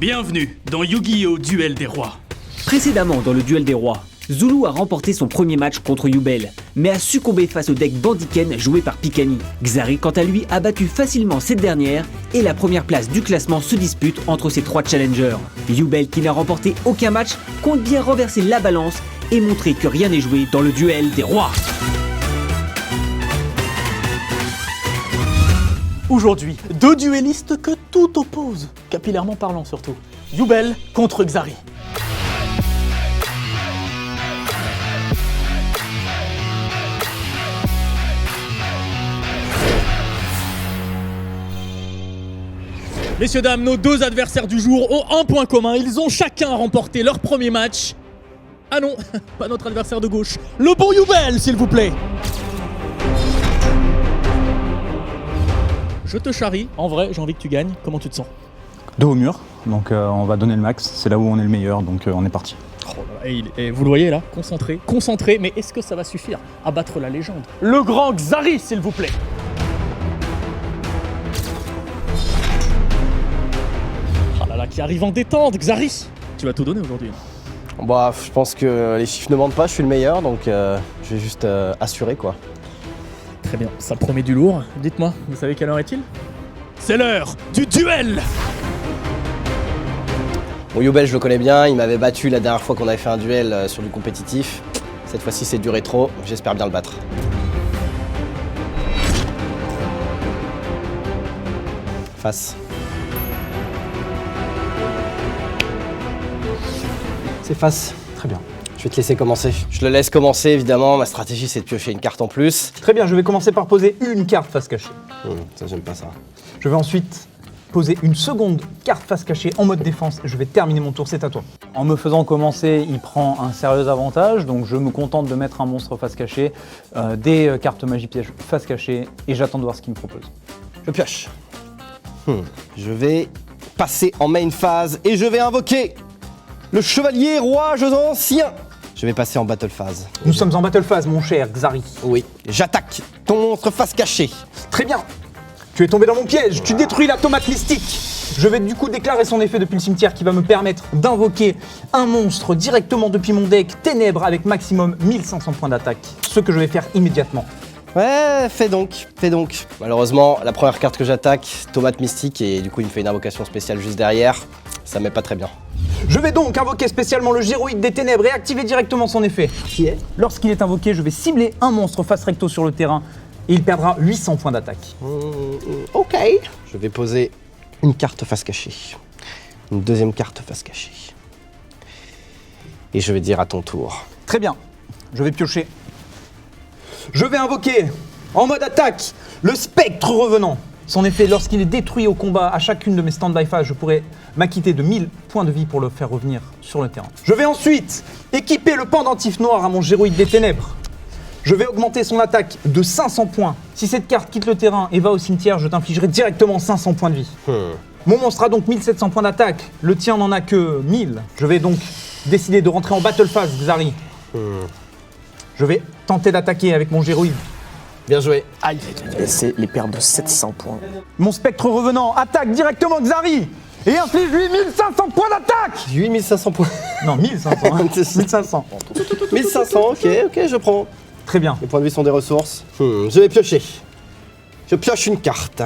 Bienvenue dans Yu-Gi-Oh! Duel des Rois. Précédemment dans le Duel des Rois, Zulu a remporté son premier match contre Yubel, mais a succombé face au deck Bandiken joué par Pikani. Xari, quant à lui, a battu facilement cette dernière et la première place du classement se dispute entre ces trois challengers. Yubel, qui n'a remporté aucun match, compte bien renverser la balance et montrer que rien n'est joué dans le Duel des Rois. Aujourd'hui, deux duellistes que tout oppose, capillairement parlant surtout. Yubel contre Xari. Messieurs, dames, nos deux adversaires du jour ont un point commun. Ils ont chacun remporté leur premier match. Ah non, pas notre adversaire de gauche. Le bon Yubel, s'il vous plaît. Je te charrie. En vrai, j'ai envie que tu gagnes. Comment tu te sens? Dos au mur, donc on va donner le max. C'est là où on est le meilleur, donc on est parti. Oh là là, et vous le voyez là, concentré, mais est-ce que ça va suffire à battre la légende? Le grand Xari, s'il vous plaît. Ah là là, qui arrive en détente, Xari. Tu vas tout donner aujourd'hui. Bah, je pense que les chiffres ne mentent pas, je suis le meilleur, donc je vais juste assurer quoi. Très bien, ça promet du lourd. Dites-moi, vous savez quelle heure est-il? C'est l'heure du duel. Bon, Yubel, je le connais bien, il m'avait battu la dernière fois qu'on avait fait un duel sur du compétitif. Cette fois-ci, c'est du rétro, j'espère bien le battre. Face. C'est face. Très bien. Je vais te laisser commencer. Je le laisse commencer, évidemment. Ma stratégie, c'est de piocher une carte en plus. Très bien, je vais commencer par poser une carte face cachée. Ça, j'aime pas ça. Je vais ensuite poser une seconde carte face cachée en mode défense. Je vais terminer mon tour, c'est à toi. En me faisant commencer, il prend un sérieux avantage, donc je me contente de mettre un monstre face cachée, des cartes magie piège face cachée, et j'attends de voir ce qu'il me propose. Je pioche. Je vais passer en main phase et je vais invoquer le chevalier roi jeux anciens. Je vais passer en battle phase. Nous sommes en battle phase, mon cher Xari. Oui, j'attaque ton monstre face cachée. Très bien. Tu es tombé dans mon piège, tu détruis la tomate mystique. Je vais du coup déclarer son effet depuis le cimetière qui va me permettre d'invoquer un monstre directement depuis mon deck Ténèbres avec maximum 1500 points d'attaque. Ce que je vais faire immédiatement. Ouais, fais donc. Malheureusement, la première carte que j'attaque, tomate mystique, et du coup il me fait une invocation spéciale juste derrière. Ça met pas très bien. Je vais donc invoquer spécialement le Géroïde des Ténèbres et activer directement son effet. Qui est, lorsqu'il est invoqué, je vais cibler un monstre face recto sur le terrain et il perdra 800 points d'attaque. Ok. Je vais poser une carte face cachée. Une deuxième carte face cachée. Et je vais dire à ton tour. Très bien. Je vais piocher. Je vais invoquer, en mode attaque, le Spectre Revenant. Son effet, lorsqu'il est détruit au combat à chacune de mes stand-by phases, je pourrai m'acquitter de 1000 points de vie pour le faire revenir sur le terrain. Je vais ensuite équiper le pendentif noir à mon Géroïde des Ténèbres. Je vais augmenter son attaque de 500 points. Si cette carte quitte le terrain et va au cimetière, je t'infligerai directement 500 points de vie. Mon monstre a donc 1700 points d'attaque. Le tien n'en a que 1000. Je vais donc décider de rentrer en battle phase, Xari. Je vais tenter d'attaquer avec mon Géroïde. Bien joué. Aïe, c'est les pertes de 700 points. Mon Spectre Revenant attaque directement Xari et inflige-lui 1500 points d'attaque. 8500 points. Non, 1500. Hein. 1500. 1500, ok, je prends. Très bien. Les points de vie sont des ressources. Je vais piocher. Je pioche une carte.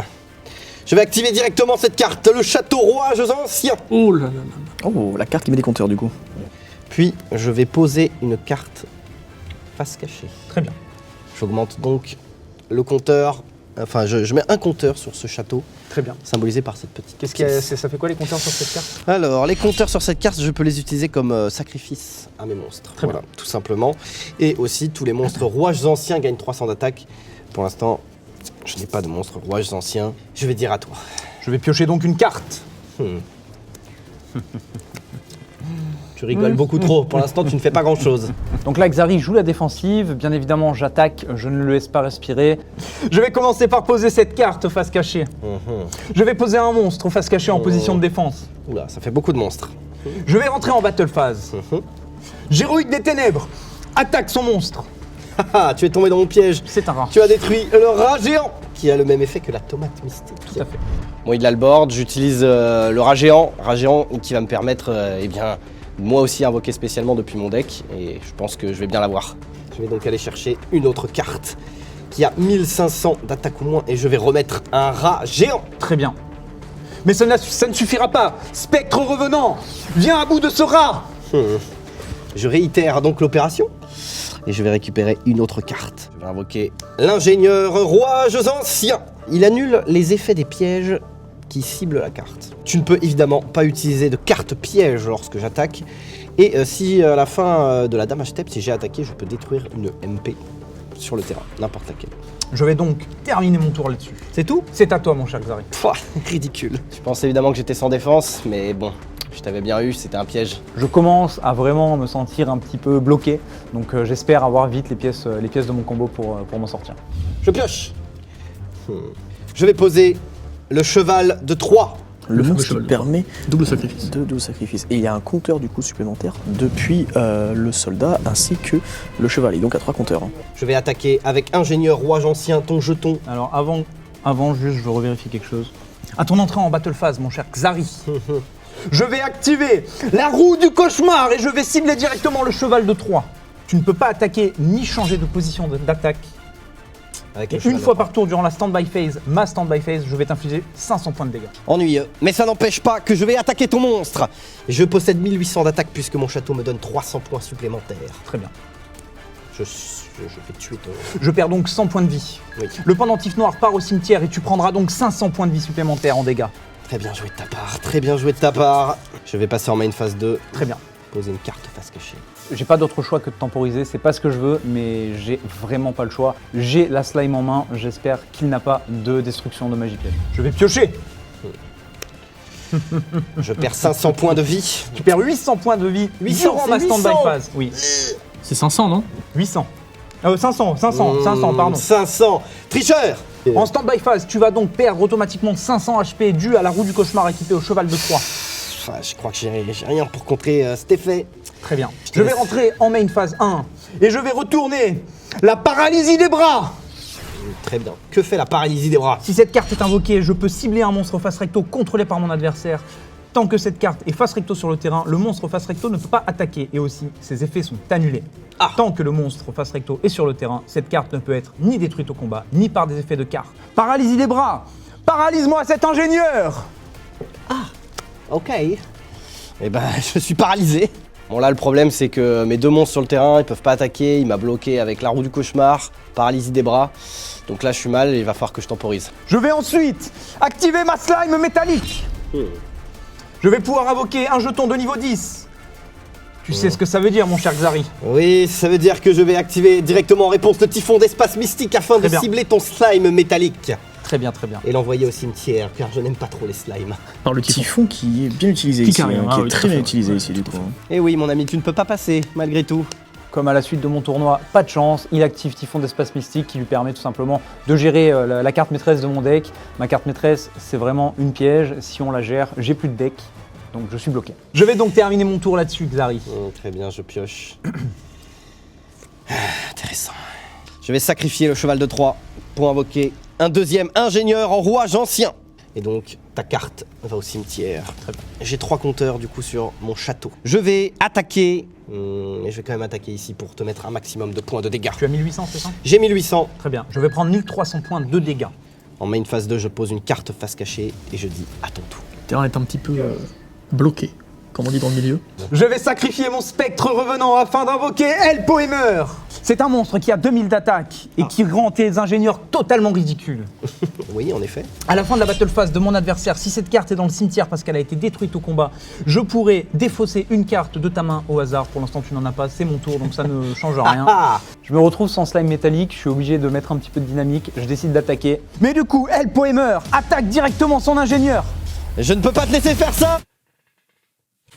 Je vais activer directement cette carte, le château roi jeux anciens. Oh là là là. Oh, la carte qui met des compteurs du coup. Puis, je vais poser une carte face cachée. Très bien. J'augmente donc le compteur. Enfin, je mets un compteur sur ce château, Très bien. symbolisé par cette petite Qu'est-ce pièce. ça fait quoi les compteurs sur cette carte? Alors, les compteurs sur cette carte, je peux les utiliser comme sacrifice à mes monstres. Très Voilà, tout simplement. Et aussi, tous les monstres rouages anciens gagnent 300 d'attaque. Pour l'instant, je n'ai pas de monstres rouages anciens. Je vais dire à toi. Je vais piocher donc une carte. Tu rigoles beaucoup trop. Pour l'instant, tu ne fais pas grand-chose. Donc là, Xari joue la défensive. Bien évidemment, j'attaque, je ne le laisse pas respirer. Je vais commencer par poser cette carte face cachée. Je vais poser un monstre face cachée en position de défense. Oula, ça fait beaucoup de monstres. Je vais rentrer en battle phase. Géroïde des Ténèbres attaque son monstre. Tu es tombé dans mon piège. C'est un rat. Tu as détruit le rat géant. qui a le même effet que la tomate mystique. Tout à fait. Bon, il a le board, j'utilise le rat géant qui va me permettre, eh bien, moi aussi invoquer spécialement depuis mon deck, et je pense que je vais bien l'avoir. Je vais donc aller chercher une autre carte qui a 1500 d'attaque ou moins, et je vais remettre un rat géant. Très bien. Mais ça ne suffira pas. Spectre revenant, viens à bout de ce rat. Je réitère donc l'opération, et je vais récupérer une autre carte. Je vais invoquer l'ingénieur rouages anciens. Il annule les effets des pièges qui ciblent la carte. Tu ne peux évidemment pas utiliser de carte piège lorsque j'attaque. Et si à la fin de la damage step, si j'ai attaqué, je peux détruire une MP sur le terrain, n'importe laquelle. Je vais donc terminer mon tour là-dessus. C'est tout? C'est à toi, mon cher Xari. Pouah, ridicule. Je pensais évidemment que j'étais sans défense, mais bon, je t'avais bien eu, c'était un piège. Je commence à vraiment me sentir un petit peu bloqué, donc j'espère avoir vite les pièces de mon combo pour m'en sortir. Je pioche. Je vais poser le cheval de Troie. Le monstre qui permet Double sacrifice. de double sacrifice. Et il y a un compteur du coup supplémentaire depuis le soldat ainsi que le cheval. Et donc à 3 compteurs. Hein. Je vais attaquer avec ingénieur rouage ancien, ton jeton. Alors avant juste, je veux revérifier quelque chose. À ton entrée en battle phase, mon cher Xari, je vais activer la roue du cauchemar et je vais cibler directement le cheval de Troie. Tu ne peux pas attaquer ni changer de position d'attaque. Avec Et le cheval une de fois Troie. par tour durant la stand-by phase, ma stand-by phase, je vais t'infliger 500 points de dégâts. Ennuyeux. Mais ça n'empêche pas que je vais attaquer ton monstre. Je possède 1800 d'attaque puisque mon château me donne 300 points supplémentaires. Très bien. Je vais tuer ton... Je perds donc 100 points de vie. Oui. Le pendentif noir part au cimetière et tu prendras donc 500 points de vie supplémentaires en dégâts. Très bien joué de ta part, très bien joué de ta part. Je vais passer en main phase 2, Très bien. poser une carte face cachée. J'ai pas d'autre choix que de temporiser, c'est pas ce que je veux, mais j'ai vraiment pas le choix. J'ai la slime en main, j'espère qu'il n'a pas de destruction de magie piège. Je vais piocher. Je perds 500 points de vie. Tu perds 800 points de vie 800, durant c'est ma stand-by 800. phase. Oui. C'est 500, non? 800. 500, pardon. 500. Tricheur. En stand-by phase, tu vas donc perdre automatiquement 500 HP dû à la roue du cauchemar équipée au cheval de Troie. Enfin, je crois que j'ai rien pour contrer cet effet. Très bien. Je vais rentrer en main phase 1 et je vais retourner la paralysie des bras. Très bien. Que fait la paralysie des bras? Si cette carte est invoquée, je peux cibler un monstre face recto contrôlé par mon adversaire. Tant que cette carte est face recto sur le terrain, le monstre face recto ne peut pas attaquer et aussi ses effets sont annulés. Tant que le monstre face recto est sur le terrain, cette carte ne peut être ni détruite au combat, ni par des effets de carte. Paralysie des bras. Paralyse-moi cet ingénieur. Ok. Eh ben, je suis paralysé. Bon, là, le problème, c'est que mes deux monstres sur le terrain, ils peuvent pas attaquer. Il m'a bloqué avec la roue du cauchemar, paralysie des bras. Donc là, je suis mal et il va falloir que je temporise. Je vais ensuite activer ma slime métallique. Je vais pouvoir invoquer un jeton de niveau 10. Tu sais ce que ça veut dire, mon cher Xari. Oui, ça veut dire que je vais activer directement en réponse le typhon d'espace mystique afin de bien. cibler ton slime métallique. Très bien, très bien. Et l'envoyer au cimetière, car je n'aime pas trop les slimes. Par le typhon. Typhon qui est bien utilisé Qui ici, carré, hein, ah qui oui, est tout très à bien fait. utilisé Ouais, ici du coup. hein. Eh oui, mon ami, tu ne peux pas passer, malgré tout. Comme à la suite de mon tournoi, pas de chance, il active Typhon d'espace mystique qui lui permet tout simplement de gérer la carte maîtresse de mon deck. Ma carte maîtresse, c'est vraiment une piège. Si on la gère, j'ai plus de deck, donc je suis bloqué. Je vais donc terminer mon tour là-dessus, Xari. Très bien, je pioche. Intéressant. Je vais sacrifier le cheval de Troie pour invoquer un deuxième ingénieur en rouage ancien. Et donc, ta carte va au cimetière. Très bien. J'ai 3 compteurs du coup sur mon château. Je vais attaquer. Mais je vais quand même attaquer ici pour te mettre un maximum de points de dégâts. Tu as 1800, c'est ça? J'ai 1800. Très bien. Je vais prendre 1300 points de dégâts. En main phase 2, je pose une carte face cachée et je dis à ton tour. Le terrain est un petit peu bloqué, comme on dit dans le milieu. Je vais sacrifier mon spectre revenant afin d'invoquer El Poemer. C'est un monstre qui a 2000 d'attaque et qui rend tes ingénieurs totalement ridicules. Oui, en effet. À la fin de la battle phase de mon adversaire, si cette carte est dans le cimetière parce qu'elle a été détruite au combat, je pourrais défausser une carte de ta main au hasard. Pour l'instant, tu n'en as pas, c'est mon tour, donc ça ne change rien. Ah, Je me retrouve sans slime métallique, je suis obligé de mettre un petit peu de dynamique, je décide d'attaquer. Mais du coup, El Poemer attaque directement son ingénieur. je ne peux pas te laisser faire ça.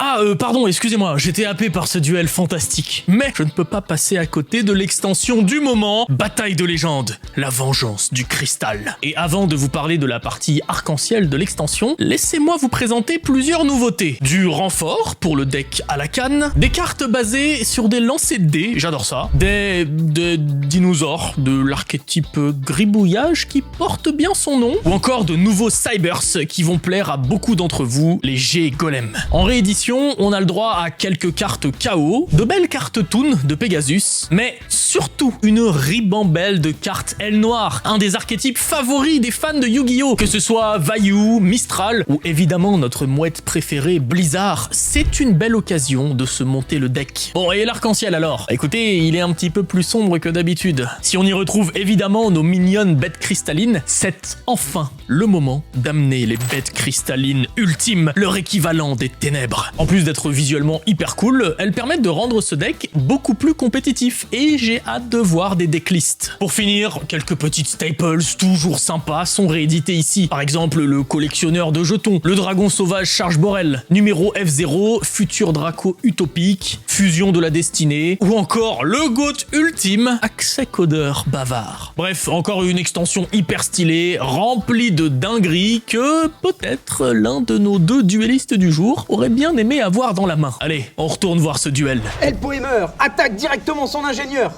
Ah, pardon, excusez-moi, j'étais happé par ce duel fantastique. Mais je ne peux pas passer à côté de l'extension du moment, Bataille de légende, la vengeance du cristal. Et avant de vous parler de la partie arc-en-ciel de l'extension, laissez-moi vous présenter plusieurs nouveautés. Du renfort pour le deck à la canne, des cartes basées sur des lancers de dés, j'adore ça, des dinosaures de l'archétype gribouillage qui porte bien son nom, ou encore de nouveaux cybers qui vont plaire à beaucoup d'entre vous, les G-Golem. En réédition, on a le droit à quelques cartes KO, de belles cartes Toon de Pegasus, mais surtout une ribambelle de cartes Aile Noire, un des archétypes favoris des fans de Yu-Gi-Oh! Que ce soit Vayu, Mistral, ou évidemment notre mouette préférée Blizzard, c'est une belle occasion de se monter le deck. Bon, et l'arc-en-ciel alors? Écoutez, il est un petit peu plus sombre que d'habitude. Si on y retrouve évidemment nos mignonnes bêtes cristallines, c'est enfin le moment d'amener les bêtes cristallines ultimes, leur équivalent des ténèbres. En plus d'être visuellement hyper cool, elles permettent de rendre ce deck beaucoup plus compétitif et j'ai hâte de voir des decklists. Pour finir, quelques petites staples toujours sympas sont réédités ici. Par exemple, le collectionneur de jetons, le dragon sauvage Charge Borel, numéro F0, futur Draco utopique, fusion de la destinée, ou encore le GOAT ultime, accès codeur bavard. Bref, encore une extension hyper stylée, remplie de dingueries que peut-être l'un de nos deux duellistes du jour aurait bien aimé avoir dans la main. Allez, on retourne voir ce duel. El Poemer attaque directement son ingénieur.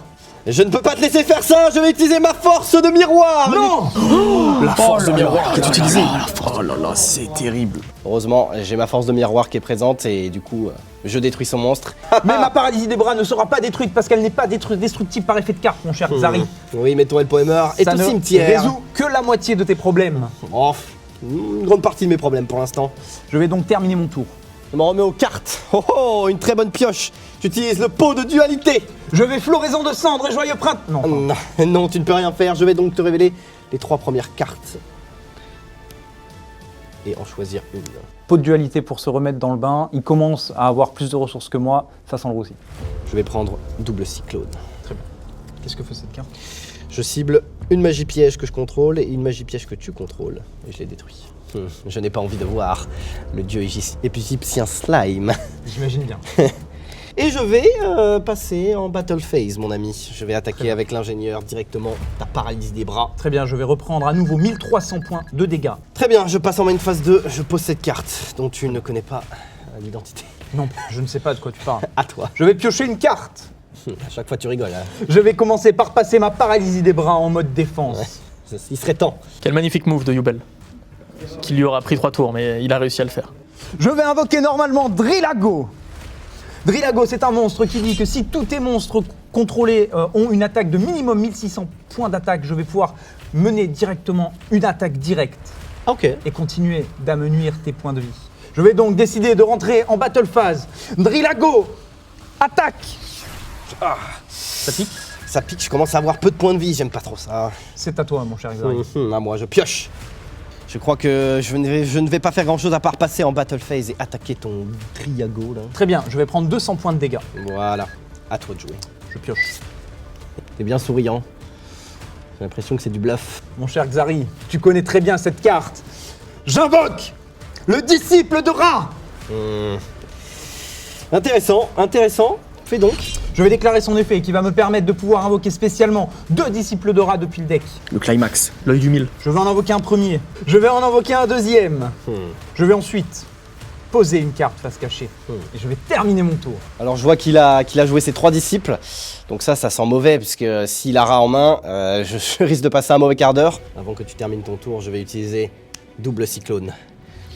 Je ne peux pas te laisser faire ça, je vais utiliser ma force de miroir. Non. La force de miroir qui est utilisée. Oh là là, c'est terrible. Heureusement, j'ai ma force de miroir qui est présente et du coup, je détruis son monstre. Mais ma paralysie des bras ne sera pas détruite parce qu'elle n'est pas destructible par effet de carte, mon cher Zari. Oui, mais ton El Poemer est Ça au ne cimetière. résout que la moitié de tes problèmes. Oh, une grande partie de mes problèmes pour l'instant. Je vais donc terminer mon tour. Je me remets aux cartes. Oh oh, une très bonne pioche. J'utilise le pot de dualité. Je vais floraison de cendres et joyeux printemps. Non, Non, non, tu ne peux rien faire. Je vais donc te révéler les 3 premières cartes. Et en choisir une. Pot de dualité pour se remettre dans le bain. Il commence à avoir plus de ressources que moi. Ça sent le roussi. Je vais prendre double cyclone. qu'est-ce que fait cette carte? Je cible une magie piège que je contrôle et une magie piège que tu contrôles. Et je les détruis. Je n'ai pas envie de voir le dieu égyptien slime. J'imagine bien. Et je vais passer en battle phase, mon ami. Je vais attaquer avec l'ingénieur directement. Ta paralysie des bras. Très bien, je vais reprendre à nouveau 1300 points de dégâts. Très bien, je passe en main phase 2. Je pose cette carte dont tu ne connais pas l'identité. Non, je ne sais pas de quoi tu parles. À toi. Je vais piocher une carte. À chaque fois, tu rigoles. Hein. Je vais commencer par passer ma paralysie des bras en mode défense. Ouais. Il serait temps. Quel magnifique move de Yubel. Qui lui aura pris 3 tours, mais il a réussi à le faire. Je vais invoquer normalement Drillago. Drillago, c'est un monstre qui dit que si tous tes monstres contrôlés ont une attaque de minimum 1600 points d'attaque, je vais pouvoir mener directement une attaque directe. Ok. Et continuer d'amenuire tes points de vie. Je vais donc décider de rentrer en battle phase. Drillago, attaque. Ça pique. Ça pique, je commence à avoir peu de points de vie, j'aime pas trop ça. C'est à toi, mon cher Xari. À moi, je pioche. Je crois que je ne vais pas faire grand chose à part passer en battle phase et attaquer ton Drillago là. Très bien, je vais prendre 200 points de dégâts. Voilà, à toi de jouer. Je pioche. T'es bien souriant. J'ai l'impression que c'est du bluff. Mon cher Xari, tu connais très bien cette carte. J'invoque le disciple de Ra. Intéressant, intéressant. Fais donc. Je vais déclarer son effet qui va me permettre de pouvoir invoquer spécialement 2 disciples de Ra depuis le deck. Le climax. L'œil du mille. Je vais en invoquer un premier. Je vais en invoquer un deuxième. Je vais ensuite poser une carte face cachée. Et je vais terminer mon tour. Alors je vois qu'il a joué ses 3 disciples. Donc ça sent mauvais puisque s'il a Ra en main, je risque de passer un mauvais quart d'heure. Avant que tu termines ton tour, je vais utiliser double cyclone.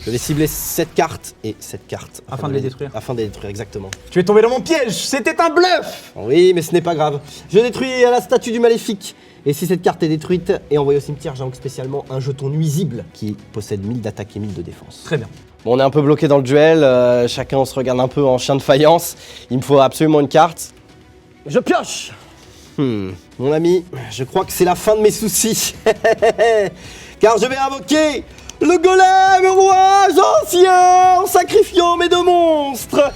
Je vais cibler cette carte et cette carte. Afin de les détruire. Afin de les détruire, exactement. Tu es tombé dans mon piège, c'était un bluff. Oui, mais ce n'est pas grave. Je détruis la statue du maléfique. Et si cette carte est détruite et envoyée au cimetière, j'invoque spécialement un jeton nuisible qui possède 1000 d'attaque et 1000 de défense. Très bien. Bon, on est un peu bloqué dans le duel. Chacun, on se regarde un peu en chien de faïence. Il me faut absolument une carte. Je pioche. Mon ami, je crois que c'est la fin de mes soucis. Car je vais invoquer le golem roi ancien en sacrifiant mes 2 monstres.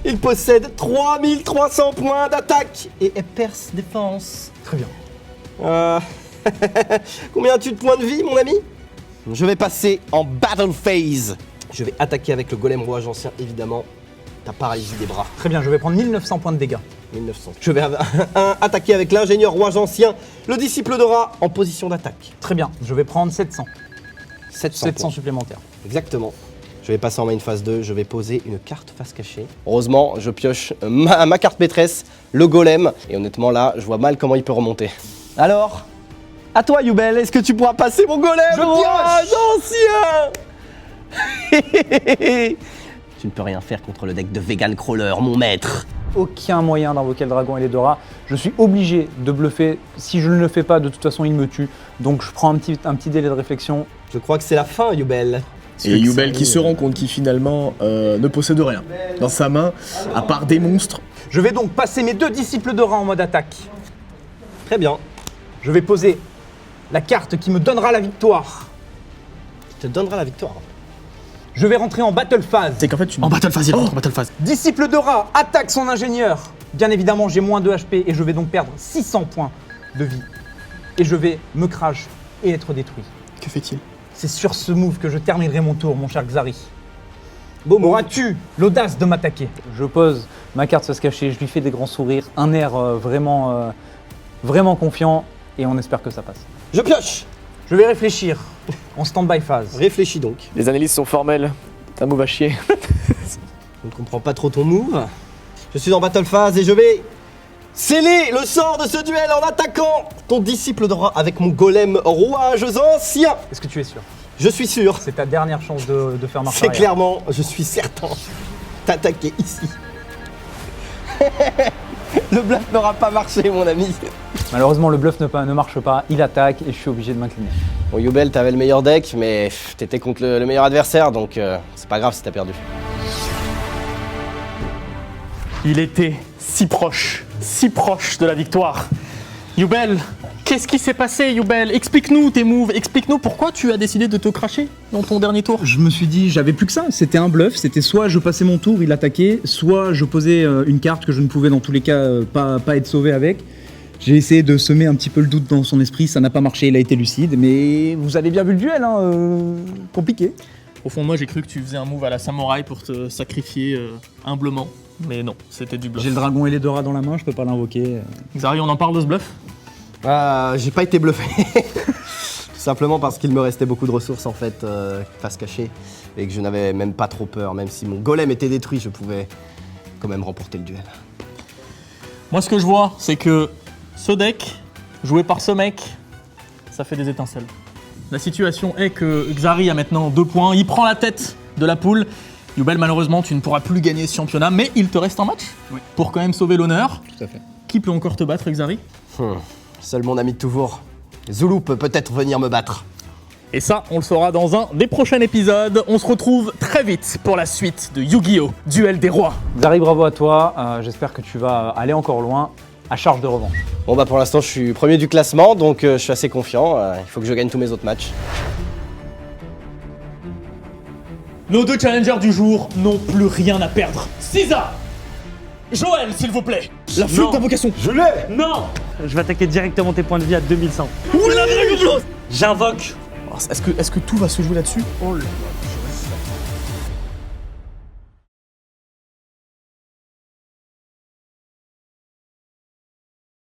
Il possède 3300 points d'attaque et perce défense. Très bien. Combien as-tu de points de vie, mon ami? Je vais passer en battle phase. Je vais attaquer avec le golem roi ancien, évidemment. ta paralysie des bras. Très bien, je vais prendre 1900 points de dégâts. 1900. Je vais attaquer avec l'ingénieur roi ancien, le disciple de Ra, en position d'attaque. Très bien, je vais prendre 700. 700 700 points. supplémentaires. Exactement. Je vais passer en main phase 2, je vais poser une carte face cachée. Heureusement, je pioche ma carte maîtresse, le golem. Et honnêtement, là, je vois mal comment il peut remonter. Alors, à toi, Yubel, est-ce que tu pourras passer mon golem? Je pioche ancien. Tu ne peux rien faire contre le deck de Vegan Crawler, mon maître. Aucun moyen d'invoquer le dragon et les Dora. Je suis obligé de bluffer. Si je ne le fais pas, de toute façon, il me tue. Donc je prends un petit délai de réflexion. Je crois que c'est la fin, Yubel. Et Yubel qui se rend compte qu'il finalement ne possède rien dans sa main, à part des monstres. Je vais donc passer mes 2 disciples de Ra en mode attaque. Très bien. Je vais poser la carte qui me donnera la victoire. Qui te donnera la victoire. Je vais rentrer en battle phase. C'est qu'en fait, tu En battle phase, il rentre en battle phase. Disciple de Ra attaque son ingénieur. Bien évidemment, j'ai moins de HP et je vais donc perdre 600 points de vie. Et je vais me crash et être détruit. Que fait-il? C'est sur ce move que je terminerai mon tour, mon cher Xari. Bon, Auras-tu l'audace de m'attaquer? Je pose ma carte face cachée, je lui fais des grands sourires, un air vraiment confiant et on espère que ça passe. je pioche. Je vais réfléchir en stand-by phase. Réfléchis donc. Les analyses sont formelles. T'as un move à chier. Je ne comprends pas trop ton move. Je suis en battle phase et je vais sceller le sort de ce duel en attaquant ton disciple de Ra avec mon golem rouage ancien. Est-ce que tu es sûr? Je suis sûr. C'est ta dernière chance de faire marche C'est arrière. clairement, je suis certain, t'attaquer ici. Le bluff n'aura pas marché, mon ami. Malheureusement, le bluff ne marche pas, il attaque et je suis obligé de m'incliner. Bon, Yubel, t'avais le meilleur deck, mais t'étais contre le meilleur adversaire, donc c'est pas grave si t'as perdu. Il était si proche de la victoire. Yubel, qu'est-ce qui s'est passé, Yubel? Explique-nous tes moves, explique-nous pourquoi tu as décidé de te cracher dans ton dernier tour. Je me suis dit, j'avais plus que ça. C'était un bluff. C'était soit je passais mon tour, il attaquait, soit je posais une carte que je ne pouvais dans tous les cas pas être sauvé avec. J'ai essayé de semer un petit peu le doute dans son esprit. Ça n'a pas marché, il a été lucide. Mais vous avez bien vu le duel, hein, compliqué. Au fond de moi, j'ai cru que tu faisais un move à la samouraï pour te sacrifier humblement. Mais non, c'était du bluff. J'ai le dragon et les Dora dans la main, je peux pas l'invoquer. Xari, on en parle de ce bluff? J'ai pas été bluffé. Tout simplement parce qu'il me restait beaucoup de ressources en fait, face cachée, et que je n'avais même pas trop peur. Même si mon golem était détruit, je pouvais quand même remporter le duel. Moi, ce que je vois, c'est que ce deck, joué par ce mec, ça fait des étincelles. La situation est que Xari a maintenant 2 points, il prend la tête de la poule. Yubel, malheureusement, tu ne pourras plus gagner ce championnat, mais il te reste un match pour quand même sauver l'honneur. Tout à fait. Qui peut encore te battre, Xari? Seul mon ami de toujours, Zulu, peut peut-être venir me battre. Et ça, on le saura dans un des prochains épisodes. On se retrouve très vite pour la suite de Yu-Gi-Oh! Duel des rois. Xari, bravo à toi, j'espère que tu vas aller encore loin, à charge de revanche. Bon bah pour l'instant je suis premier du classement, donc je suis assez confiant. Il faut que je gagne tous mes autres matchs. Nos 2 challengers du jour n'ont plus rien à perdre. Cisa! Joël, s'il vous plaît! La flûte d'invocation! Je l'ai! Non! Je vais attaquer directement tes points de vie à 2100. Oula, J'invoque. Est-ce que tout va se jouer là-dessus? Oh là là.